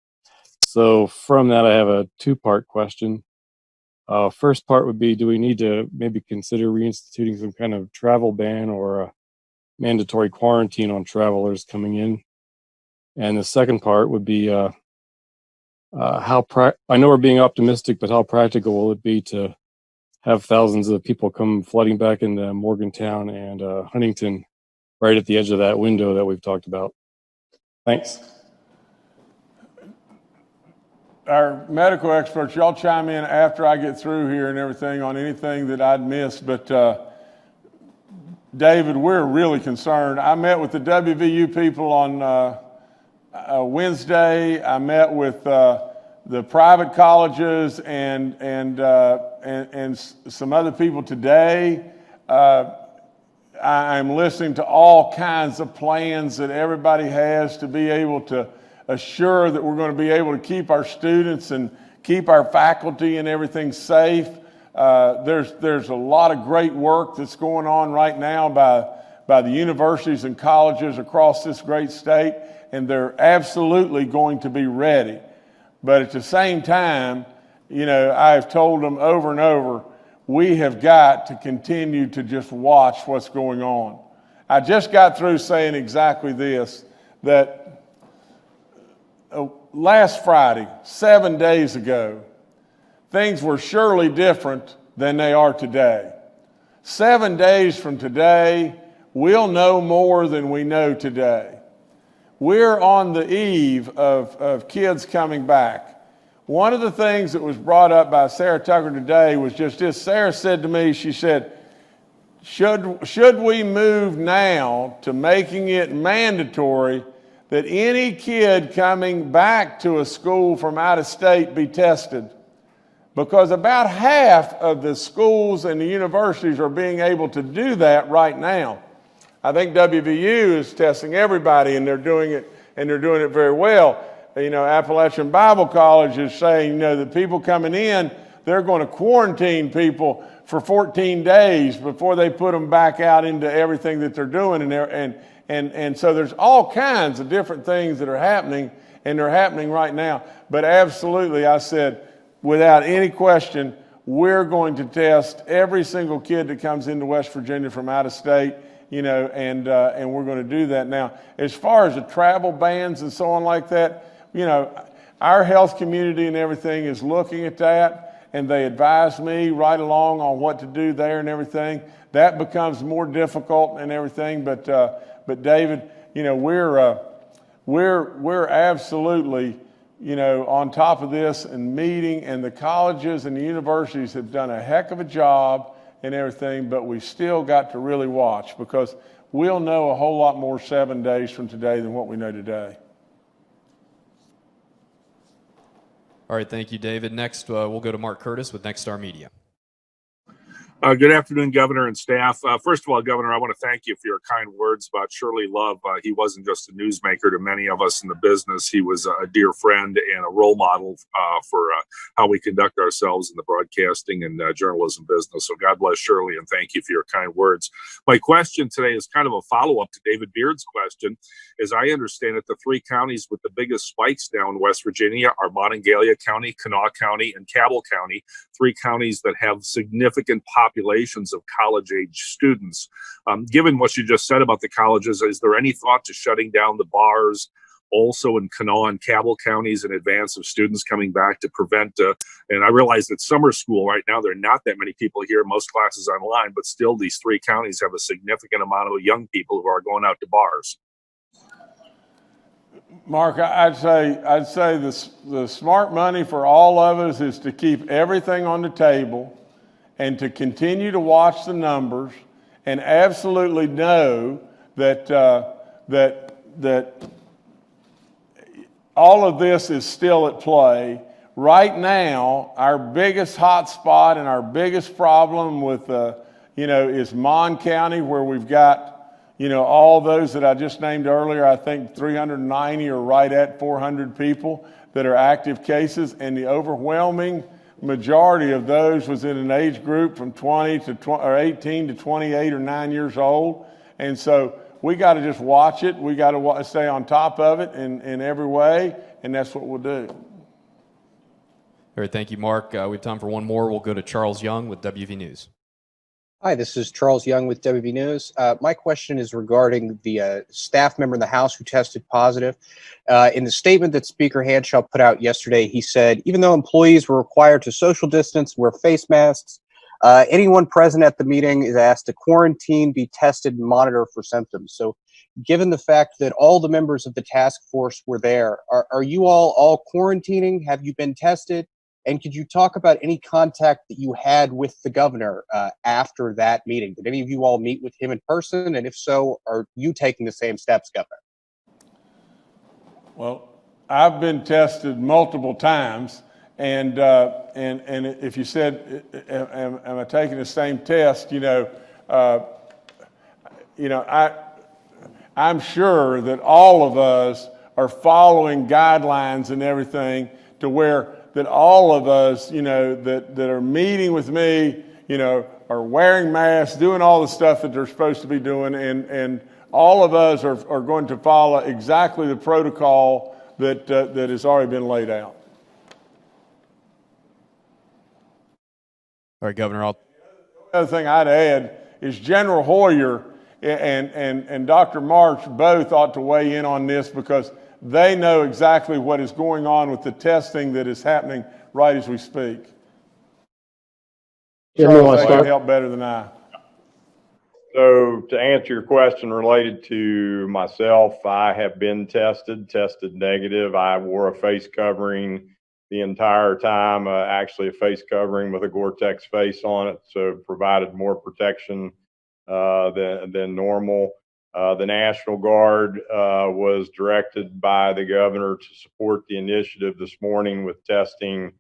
So from that, I have a two-part question. First part would be, do we need to maybe consider reinstituting some kind of travel ban or a mandatory quarantine on travelers coming in? And the second part would be, I know we're being optimistic, but how practical will it be to have thousands of people come flooding back into Morgantown and Huntington right at the edge of that window that we've talked about? Thanks. Our medical experts, y'all chime in after I get through here and everything on anything that I'd missed. But David, we're really concerned. I met with the WVU people on Wednesday. I met with the private colleges and some other people today. I'm listening to all kinds of plans that everybody has to be able to assure that we're going to be able to keep our students and keep our faculty and everything safe. There's a lot of great work that's going on right now by the universities and colleges across this great state, and they're absolutely going to be ready. But at the same time, I've told them over and over, we have got to continue to just watch what's going on. I just got through saying exactly this, that last Friday, 7 days ago, things were surely different than they are today. 7 days from today, we'll know more than we know today. We're on the eve of kids coming back. One of the things that was brought up by Sarah Tucker today was just this. Sarah said to me, she said, should we move now to making it mandatory that any kid coming back to a school from out of state be tested? Because about half of the schools and the universities are being able to do that right now. I think WVU is testing everybody, and they're doing it very well. Appalachian Bible College is saying, that people coming in, they're going to quarantine people for 14 days before they put them back out into everything that they're doing. And so there's all kinds of different things that are happening, and they're happening right now. But absolutely, I said, without any question, we're going to test every single kid that comes into West Virginia from out of state, and we're going to do that. Now, as far as the travel bans and so on like that, our health community and everything is looking at that, and they advise me right along on what to do there and everything. That becomes more difficult and everything, but David, we're absolutely, on top of this and meeting, and the colleges and the universities have done a heck of a job and everything, but we still got to really watch, because we'll know a whole lot more 7 days from today than what we know today. All right, thank you, David. Next, we'll go to Mark Curtis with Nexstar Media. Good afternoon, Governor and staff. First of all, Governor, I want to thank you for your kind words about Shirley Love. He wasn't just a newsmaker to many of us in the business. He was a dear friend and a role model for how we conduct ourselves in the broadcasting and journalism business. So God bless Shirley, and thank you for your kind words. My question today is kind of a follow-up to David Beard's question. As I understand it, the three counties with the biggest spikes now in West Virginia are Monongalia County, Kanawha County, and Cabell County, three counties that have significant populations of college-age students. Given what you just said about the colleges, is there any thought to shutting down the bars also in Kanawha and Cabell counties in advance of students coming back to prevent, and I realize that summer school right now, there are not that many people here, most classes online, but still these three counties have a significant amount of young people who are going out to bars. Mark, I'd say the smart money for all of us is to keep everything on the table and to continue to watch the numbers and absolutely know that all of this is still at play. Right now, our biggest hot spot and our biggest problem with is Mon County, where we've got all those that I just named earlier. I think 390 or right at 400 people that are active cases, and the overwhelming majority of those was in an age group from 18 to 28 or 9 years old. And so we got to just watch it. We got to stay on top of it in every way, and that's what we'll do. All right, thank you, Mark. We have time for one more. We'll go to Charles Young with WV News. Hi, this is Charles Young with WB News. My question is regarding the staff member in the House who tested positive. In the statement that Speaker Hanshaw put out yesterday, he said, even though employees were required to social distance, wear face masks, anyone present at the meeting is asked to quarantine, be tested, and monitor for symptoms. So given the fact that all the members of the task force were there, are you all quarantining? Have you been tested? And could you talk about any contact that you had with the governor after that meeting? Did any of you all meet with him in person? And if so, are you taking the same steps, Governor? Well, I've been tested multiple times, and if you said, am I taking the same test? I'm sure that all of us are following guidelines and everything to where that all of us, that are meeting with me, are wearing masks, doing all the stuff that they're supposed to be doing, and all of us are going to follow exactly the protocol that has already been laid out. All right, Governor. The other thing I'd add is General Hoyer and Dr. March both ought to weigh in on this because they know exactly what is going on with the testing that is happening right as we speak. Charles, they can help better than I. So to answer your question related to myself, I have been tested negative. I wore a face covering the entire time, actually a face covering with a Gore-Tex face on it, so provided more protection than normal. The National Guard was directed by the governor to support the initiative this morning with testing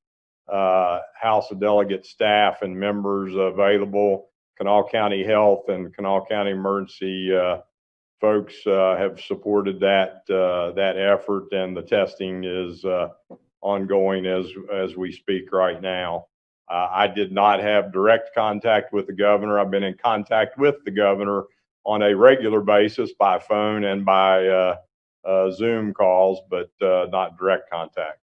House of Delegates staff and members available. Kanawha County Health and Kanawha County Emergency folks have supported that effort, and the testing is ongoing as we speak right now. I did not have direct contact with the governor. I've been in contact with the governor on a regular basis by phone and by Zoom calls, but not direct contact.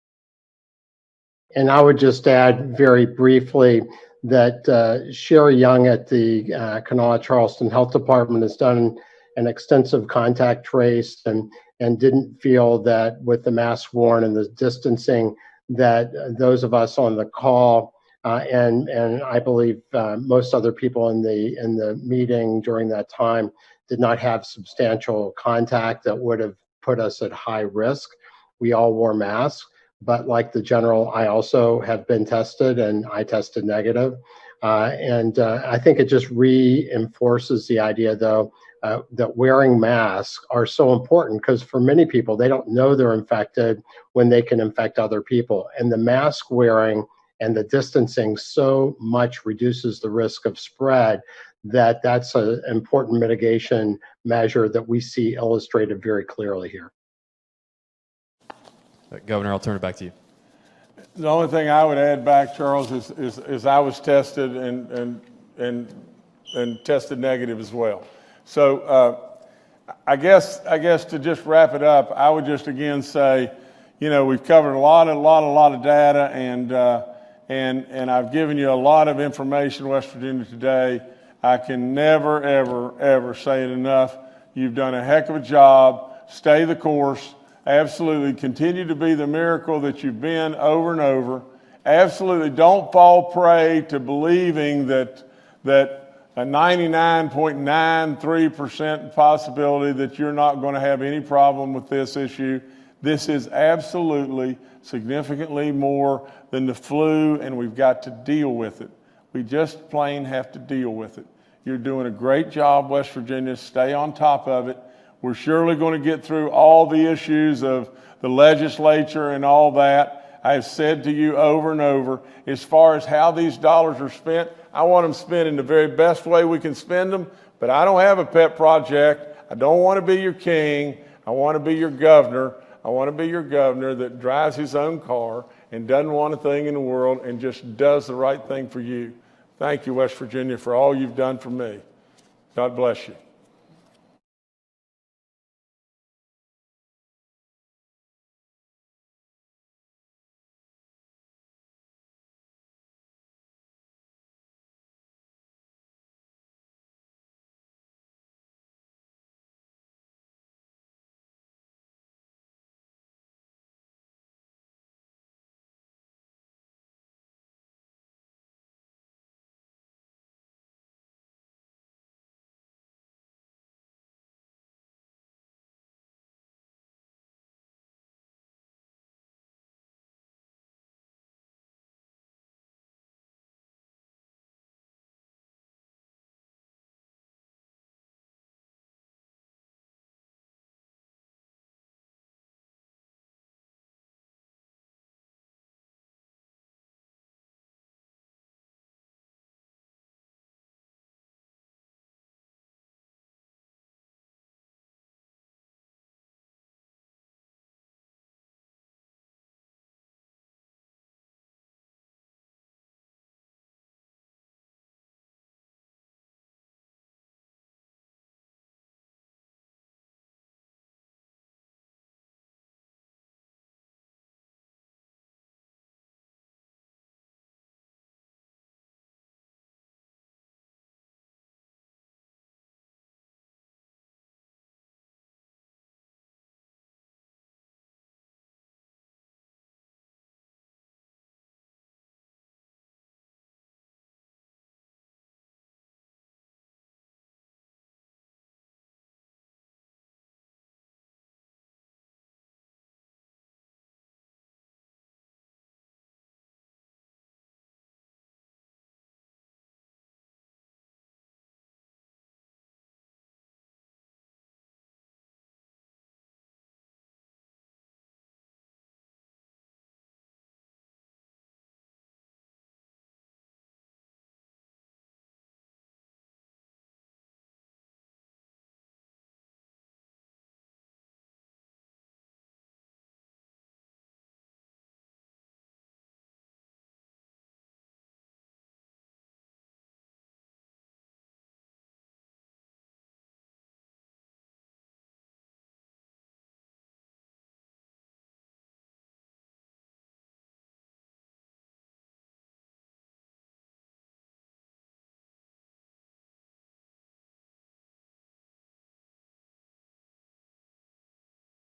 And I would just add very briefly that Sherry Young at the Kanawha Charleston Health Department has done an extensive contact trace and didn't feel that with the mask worn and the distancing that those of us on the call and I believe most other people in the meeting during that time did not have substantial contact that would have put us at high risk. We all wore masks, but like the general, I also have been tested and I tested negative. I think it just reinforces the idea, though, that wearing masks are so important because for many people, they don't know they're infected when they can infect other people. And the mask wearing and the distancing so much reduces the risk of spread that that's an important mitigation measure that we see illustrated very clearly here. Governor, I'll turn it back to you. The only thing I would add back, Charles, is I was tested and tested negative as well. So I guess to just wrap it up, I would just again say, we've covered a lot of data, and I've given you a lot of information, West Virginia today. I can never, ever say it enough. You've done a heck of a job. Stay the course. Absolutely continue to be the miracle that you've been over and over. Absolutely don't fall prey to believing that a 99.93% possibility that you're not going to have any problem with this issue. This is absolutely significantly more than the flu, and we've got to deal with it. We just plain have to deal with it. You're doing a great job, West Virginia. Stay on top of it. We're surely going to get through all the issues of the legislature and all that. I have said to you over and over, as far as how these dollars are spent, I want them spent in the very best way we can spend them, but I don't have a pet project. I don't want to be your king. I want to be your governor. I want to be your governor that drives his own car and doesn't want a thing in the world and just does the right thing for you. Thank you, West Virginia, for all you've done for me. God bless you.